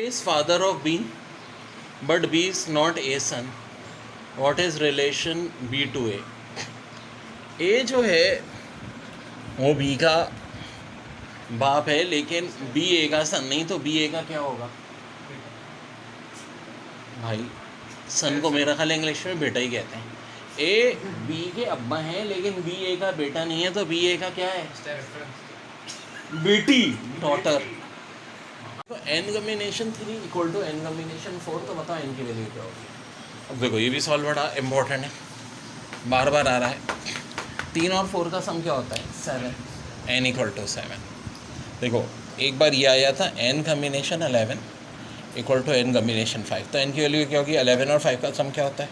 is father of B, but B is not A son. What is relation B to A? A जो है वो B का बाप है, लेकिन B A का सन नहीं, तो B A का क्या होगा भाई? सन को मेरा ख्याल इंग्लिश में बेटा ही कहते हैं। ए बी के अब्बा हैं, लेकिन बी ए का बेटा नहीं है, तो बी ए का क्या है? बेटी, डॉटर। तो n combination 3 equal to n combination 4, तो बताओ एन की वैल्यू क्या होगी? अब देखो, ये भी सॉल्व बड़ा इम्पोर्टेंट है, बार बार आ रहा है। 3 और 4 का सम क्या होता है? 7। N equal to 7। देखो, एक बार ये आया था n combination 11 equal to n combination 5, तो एन की वैल्यू क्या होगी? 11 और 5 का सम क्या होता है?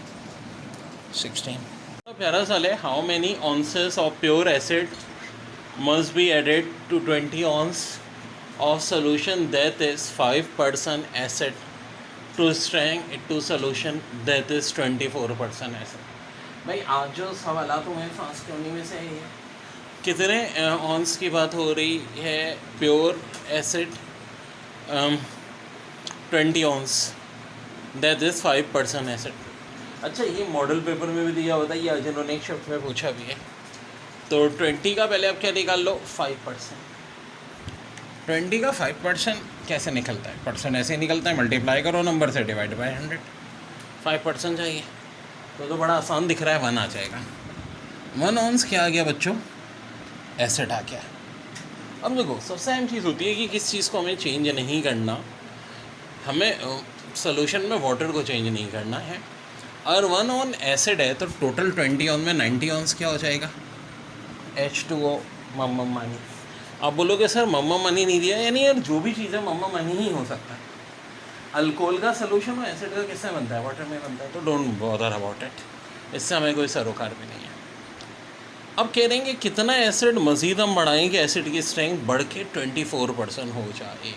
16। तो प्यारा सा है, how many ounces of pure acid must be added to 20 ounce of solution that is 5% acid to strength to solution that is 24% acid। भाई आज जो सवाल हुए फास्ट क्यों में से है, कितने ऑन्स की बात हो रही है? Pure acid 20 ounce, that is 5% acid. अच्छा, ये मॉडल पेपर में भी दिया होता है, ये जिन्होंने एक शिफ्ट में पूछा भी है। तो 20 का पहले आप क्या निकाल लो? 5%। 20 का 5% कैसे निकलता है? परसेंट ऐसे ही निकलता है, मल्टीप्लाई करो नंबर से, डिवाइड बाय 100। 5% चाहिए तो बड़ा आसान दिख रहा है, 1 आ जाएगा। 1 ऑन्स क्या आ गया बच्चों? एसिड आ गया। अब देखो, सबसे अहम चीज़ होती है कि किस चीज़ को हमें चेंज नहीं करना, हमें सोल्यूशन में वाटर को चेंज नहीं करना है। और 1 ऑन एसिड है, तो टोटल 20 ऑन में 90 ऑन्स क्या हो जाएगा? H2O, mama money. आप बोलोगे सर मम्मा मनी नहीं दिया, यानी यार जो भी चीज़ है मम्मा मनी ही हो सकता है। अल्कोहल का सोल्यूशन और एसिड का किससे बनता है? वाटर में बनता है, तो डोंट बॉदर अबाउट इट, इससे हमें कोई सरोकार भी नहीं है। अब कह रहे हैं कि कितना एसिड मज़ीद हम बढ़ाएं कि एसिड की स्ट्रेंथ बढ़ के 24% हो जाए।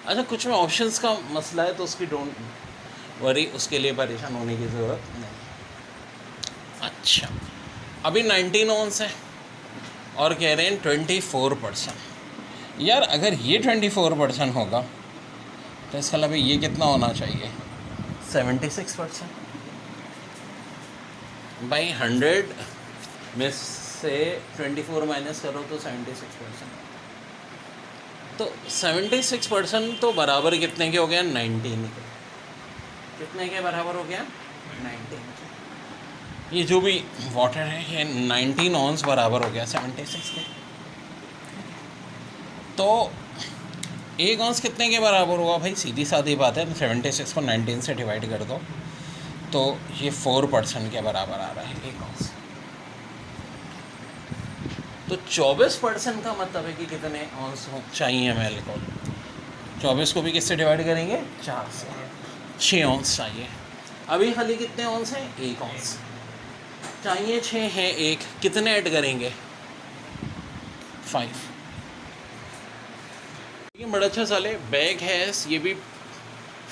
अच्छा, कुछ में ऑप्शंस का मसला है, तो उसकी डोंट वरी, उसके लिए परेशान होने की ज़रूरत नहीं। अच्छा, अभी 19 ऑन्स है और कह रहे हैं 24%। यार अगर ये 24% होगा तो इसका मतलब ये कितना होना चाहिए? 76%। भाई 100 में से 24 माइनस करो तो 76%। तो 76% तो बराबर कितने के हो गया? 19 के। कितने के बराबर हो गया? 19 के। ये जो भी वाटर है, ये 19 ऑन्स बराबर हो गया 76 के। तो 1 ऑन्स कितने के बराबर होगा भाई? सीधी सादी बात है, 76 को 19 से डिवाइड कर दो, तो ये 4% के बराबर आ रहा है 1 ऑन्स। तो 24% का मतलब है कि कितने ऑन्स चाहिए हमें अल्कोहल? 24 को भी किससे डिवाइड करेंगे? 4 से। 6 ऑन्स चाहिए। अभी खाली कितने ऑन्स हैं? 1 ऑन्स चाहिए। 6 है, 1 कितने ऐड करेंगे? 5। लेकिन बड़ा अच्छा साल है, बैग है, ये भी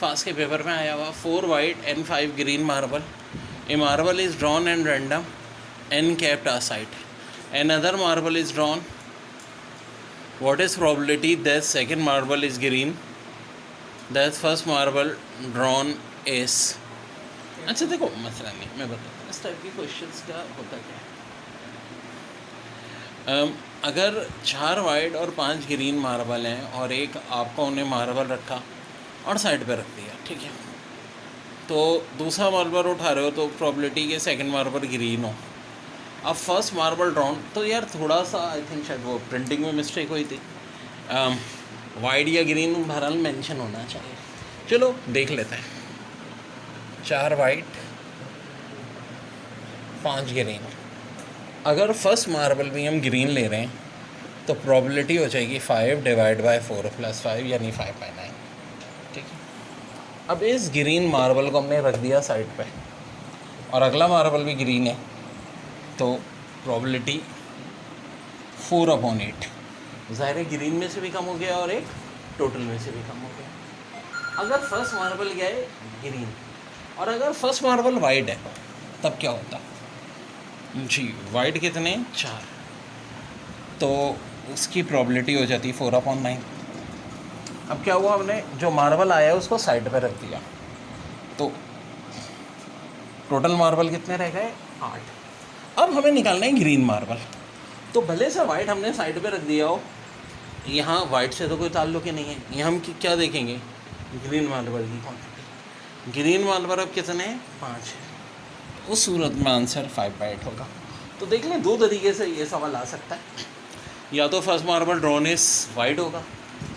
फास्ट के पेपर में आया हुआ। 4 white and 5 green marble, A marble is drawn and random and kept aside, another marble is drawn, what is probability that second marble is green, that first marble drawn is। अच्छा देखो, मसला नहीं, मैं बताता हूँ इस टाइप की questions का होता क्या है। अगर 4 वाइट और 5 ग्रीन मार्बल हैं और एक आपको उन्हें मार्बल रखा और साइड पे रख दिया, ठीक है, तो दूसरा मार्बल उठा रहे हो तो प्रोबेबिलिटी के सेकंड मार्बल ग्रीन हो। अब फर्स्ट मार्बल ड्रॉन, तो यार थोड़ा सा आई थिंक शायद वो प्रिंटिंग में मिस्टेक हुई थी, वाइट या ग्रीन बहरहाल मेंशन होना चाहिए। चलो देख लेते हैं। 4 वाइट 5 ग्रीन, अगर फर्स्ट मार्बल भी हम ग्रीन ले रहे हैं तो प्रोबेबिलिटी हो जाएगी 5 डिवाइड बाय 4 + 5 यानी 5/9, ठीक है। अब इस ग्रीन मार्बल को हमने रख दिया साइड पे और अगला मार्बल भी ग्रीन है, तो प्रोबेबिलिटी 4/8। ज़ाहिर है ग्रीन में से भी कम हो गया और एक टोटल में से भी कम हो गया। अगर फर्स्ट मार्बल गया है ग्रीन और अगर फर्स्ट मार्बल वाइट है तब क्या होता जी? वाइट कितने? 4, तो उसकी प्रोबेबिलिटी हो जाती 4/9। अब क्या हुआ, हमने जो मार्बल आया है उसको साइड पे रख दिया, तो टोटल मार्बल कितने रह गए, 8। अब हमें निकालना है ग्रीन मार्बल। तो भले से वाइट हमने साइड पे रख दिया हो, यहाँ वाइट से तो कोई ताल्लुक ही नहीं है, यहाँ हम क्या देखेंगे, ग्रीन मार्बल की क्वांटिटी। ग्रीन मार्बल अब कितने हैं, 5 है। उस सूरत में आंसर 5/8 होगा। तो देख लें, 2 तरीके से ये सवाल आ सकता है, या तो first marble drawn is white होगा,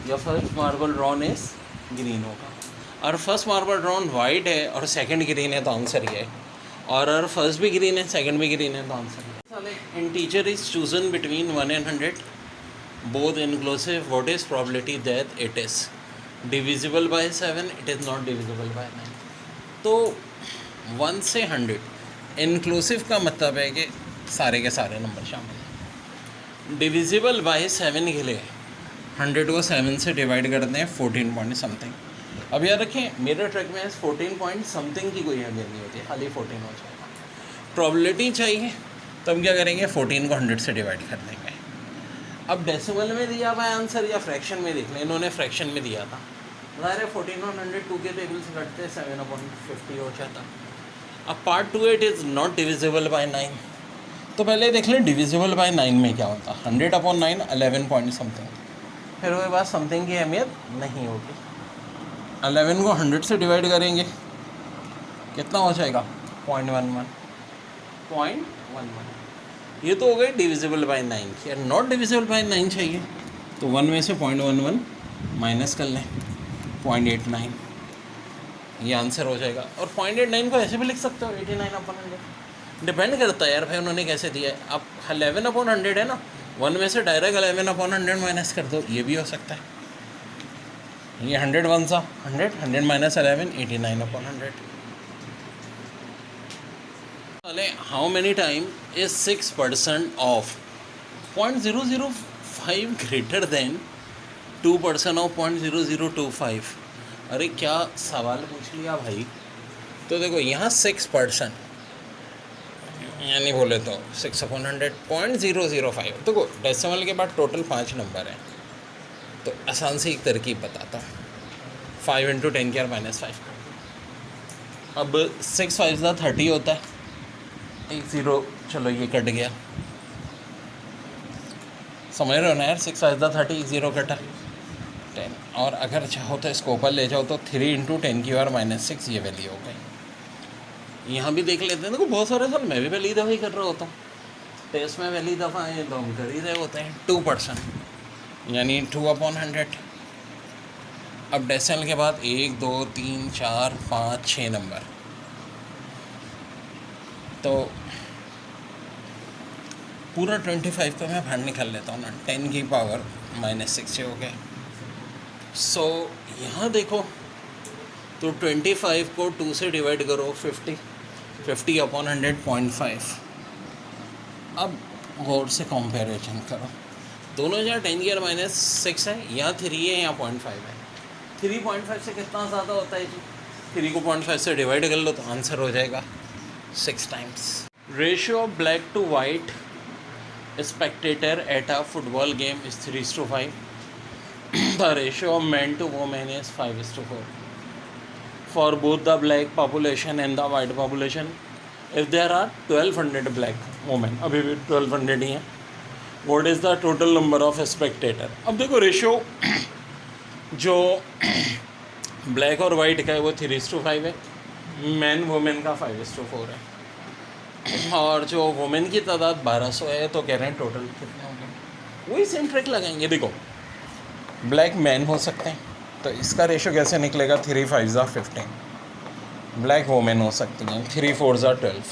या first marble drawn is green होगा। और फर्स्ट मार्बल ड्रॉन वाइट है और सेकंड ग्रीन है तो आंसर ये है, और अगर फर्स्ट भी ग्रीन है सेकंड भी ग्रीन है तो आंसर ये। Integer is chosen between 1 and 100 both inclusive, what is probability that it is divisible by 7, it is not divisible by 9। तो 1 से 100 इंक्लूसिव का मतलब है कि सारे के सारे नंबर शामिल हैं। डिविजिबल बाय 7 के लिए 100 को 7 से डिवाइड करते हैं 14 पॉइंट समथिंग। अब याद रखें, मेरे ट्रैक में 14 पॉइंट समथिंग की कोई अहमियत नहीं होती, खाली 14 हो जाएगा। प्रॉबिलिटी चाहिए तो हम क्या करेंगे, 14 को 100 से डिवाइड कर देंगे। अब डेसिमल में दिया हुआ है आंसर या फ्रैक्शन में देख लें, इन्होंने फ्रैक्शन में दिया था, ज़ाहिर है 14 और 100 2 के टेबल से कटते 7/50 हो जाता। अब part 2 it is not divisible by 9। तो पहले देख लें डिविजिबल बाय 9 में क्या होता, 100/9 11 पॉइंट समथिंग, फिर वो बात समथिंग की अहमियत नहीं होगी। 11 को 100 से डिवाइड करेंगे, कितना हो जाएगा, 0.11। ये तो हो गई डिविजिबल बाय 9 की। यार नॉट डिविजिबल बाय 9 चाहिए तो 1 में से 0.11 माइनस कर लें, 0.89, ये आंसर हो जाएगा। और 0.89 को ऐसे भी लिख सकते हो 89/100, डिपेंड करता है यार भाई उन्होंने कैसे दिया है। अब 11/100 है ना, 1 में से डायरेक्ट 11/100 माइनस कर दो, ये भी हो सकता है। ये 100 1 सा 100 minus 11 89/100। How many time is 6% of 0.005 greater than 2% of 0.0025। अरे क्या सवाल पूछ लिया भाई। तो देखो यहाँ 6% यानी बोले तो 6/100 0.005। देखो डेसिमल के बाद टोटल 5 नंबर हैं, तो आसान से एक तरकीब बताता हूँ, 5 × 10⁻⁵। अब 6 5 30 होता है, एक 0, चलो ये कट गया, समझ रहे हो ना यार, 6 5 30, एक 0 कटा 10। और अगर चाहो तो इसको ऊपर ले जाओ तो 3 × 10⁻⁶ ये वैल्यू हो गई। यहाँ भी देख लेते हैं, देखो बहुत सारे साल मैं भी पहली दफ़ा ही कर रहा होता हूँ, टेस्ट में पहली दफ़ा ये तो हम कर ही रहे होते हैं। 2% यानी 2/100। अब डेसिमल के बाद 1 2 3 4 5 6 नंबर, तो पूरा 25 का मैं बाहर निकाल लेता हूँ ना, 10⁻⁻⁶ हो गया। सो यहाँ देखो, तो 25 को 2 से डिवाइड करो 50 50/100 0.5। अब गौर से कंपैरिजन करो, दोनों जहाँ 10⁻⁻⁶ है, यहाँ 3 है, यहाँ 0.5 है। 3.5 से कितना ज़्यादा होता है जी, 3 को 0.5 से डिवाइड कर लो तो आंसर हो जाएगा 6 times. Ratio of black to white spectator at a football game is 3:5. The ratio of men to women is 5:4. For both the black population and the white population, if there are 1200 black women, अभी भी 1200 ही हैं, what is the total number of spectator? अब देखो ratio जो black और white का है वो 3:5 है, मैन वुमेन का 5:4 है, और जो वुमेन की तादाद 1200 है, तो कह रहे हैं टोटल कितने होंगे। वही सेम ट्रिक लगाएंगे। देखो ब्लैक मैन हो सकते हैं, तो इसका रेशो कैसे निकलेगा, 3 5 15। ब्लैक वुमेन हो सकती हैं, 3 4 12।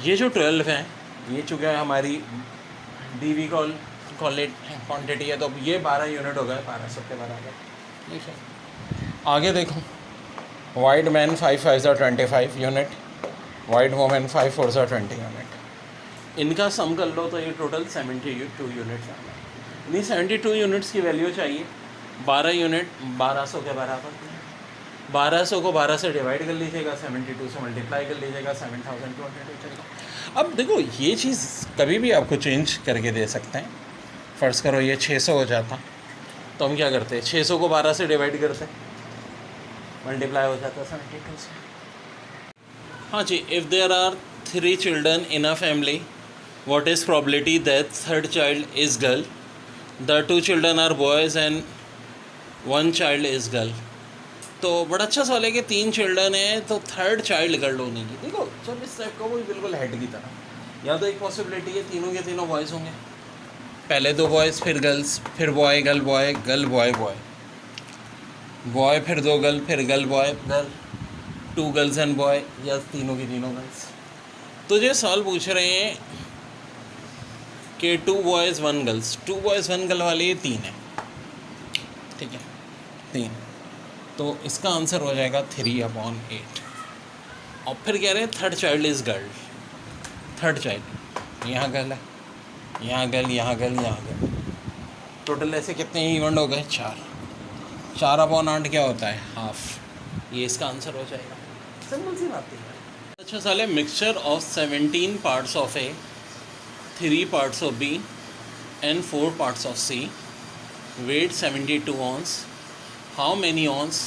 ये जो 12 हैं, ये चूँकि हमारी DV क्वान्टिटी है, तो ये 12 यूनिट हो गए 1200 के बराबर। ठीक है, आगे देखो, white man 5 5 25 unit, white women 5 4 20 unit. इनका सम कर लो तो ये टोटल 72 यूनिट्स आना है। नहीं, 72 यूनिट्स की वैल्यू चाहिए, 12 यूनिट 1200 के बराबर। 1200 को 12 से डिवाइड कर लीजिएगा, 72 से मल्टीप्लाई कर लीजिएगा, 7200 हो जाएगा। अब देखो ये चीज़ कभी भी आपको चेंज करके दे सकते हैं। फ़र्ज़ करो ये 600 हो जाता, तो हम क्या करते हैं, 600 को 12 से डिवाइड करते हैं, मल्टीप्लाई हो जाता है 72 से। हाँ जी, if there are 3 children in a family, what is probability that third child is girl? The 2 children are boys and 1 child is girl. तो बड़ा अच्छा सवाल है कि 3 चिल्ड्रन हैं तो थर्ड चाइल्ड गर्ल होने की। देखो जब इस टाइप का वो बिल्कुल हेड की तरह, या तो एक पॉसिबिलिटी है तीनों के तीनों बॉयज़ होंगे, पहले 2 बॉयज़ फिर गर्ल्स, फिर boy girl boy girl boy boy, boy फिर 2 गर्ल फिर girl boy girl, 2 girls and boy, या तीनों की तीनों गर्ल्स। तो ये सवाल पूछ रहे हैं कि 2 बॉयज़ 1 गर्ल्स, 2 बॉयज़ 1 गर्ल वाले ये 3 है, ठीक है 3, तो इसका आंसर हो जाएगा 3/8। और फिर कह रहे हैं third child is girl, third child यहाँ गर्ल है, यहाँ गर्ल, यहाँ गर्ल, यहाँ गर्ल, टोटल ऐसे कितने इवेंट हो गए? 4/8 क्या होता है? हाफ। ये इसका आंसर हो जाएगा, सिंपल सी बात है। अच्छा सवाल है, mixture of 17 parts of A, 3 parts of B and 4 parts of C, weight 72 ounce, how many ounce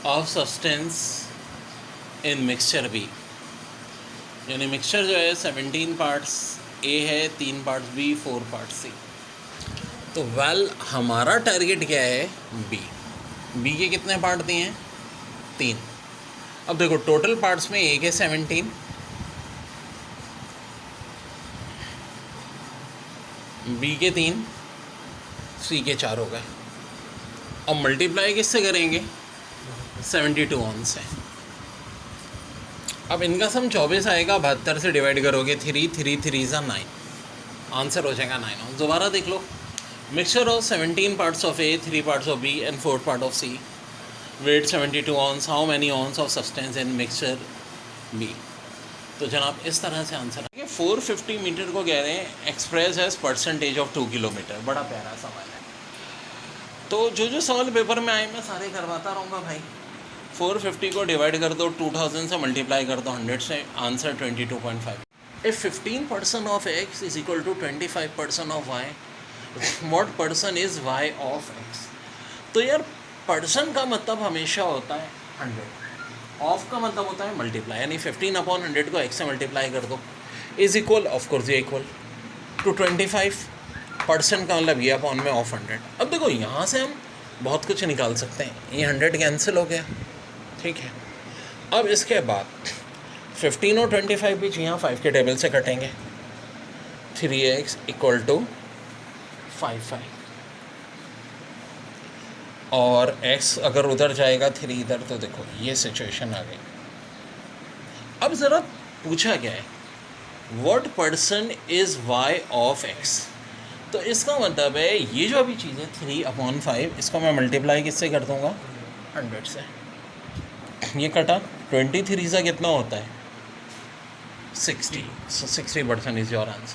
of substance in mixture B? यानी मिक्सचर जो है 17 पार्ट्स ए है, 3 पार्ट्स बी, 4 पार्ट्स सी। तो वेल हमारा टारगेट क्या है? बी। बी के कितने पार्ट दिए हैं? 3। अब देखो टोटल पार्ट्स में ए के 17, बी के 3, सी के 4 हो गए। अब मल्टीप्लाई किससे करेंगे? 72 ounce है। अब इनका सम 24 आएगा, 72 से डिवाइड करोगे 3, 3 3 ज़ा 9, आंसर हो जाएगा 9 ounce। दोबारा देख लो, mixture of 17 parts of A, 3 parts of B and 4 part of C, weight 72 ounce, how many ounce of substance in mixture be? तो जनाब इस तरह से आंसर है। 450 मीटर को कह रहे हैं express as percentage of 2 kilometre. बड़ा प्यारा सवाल है। तो जो सवाल पेपर में आए मैं सारे करवाता रहूँगा भाई। 450 को डिवाइड कर दो 2000 से, मल्टीप्लाई कर दो 100 से, answer 22.5। If 15% of x is equal to 25% of y, what percent is y of x? तो यार पर्सन का मतलब हमेशा होता है 100, ऑफ का मतलब होता है मल्टीप्लाई, यानी 15/100 को x से मल्टीप्लाई कर दो, इज इक्वल, ऑफकोर्स ये इक्वल टू 25%। का मतलब ये अपॉन में ऑफ 100। अब देखो यहाँ से हम बहुत कुछ निकाल सकते हैं, ये 100 कैंसिल हो गया, ठीक है। अब इसके बाद 15 और 25 बीच यहाँ 5 के टेबल से कटेंगे, 3x इक्वल टू 5 और x अगर उधर जाएगा 3 इधर, तो देखो ये सिचुएशन आ गई। अब ज़रा पूछा क्या है, what percent is y of x? तो इसका मतलब है ये जो अभी चीज़ है 3/5, इसको मैं मल्टीप्लाई किससे कर दूँगा? 100 से। ये कटा 23 सा कितना होता है? 60। सो 60% इज़ योर आंसर।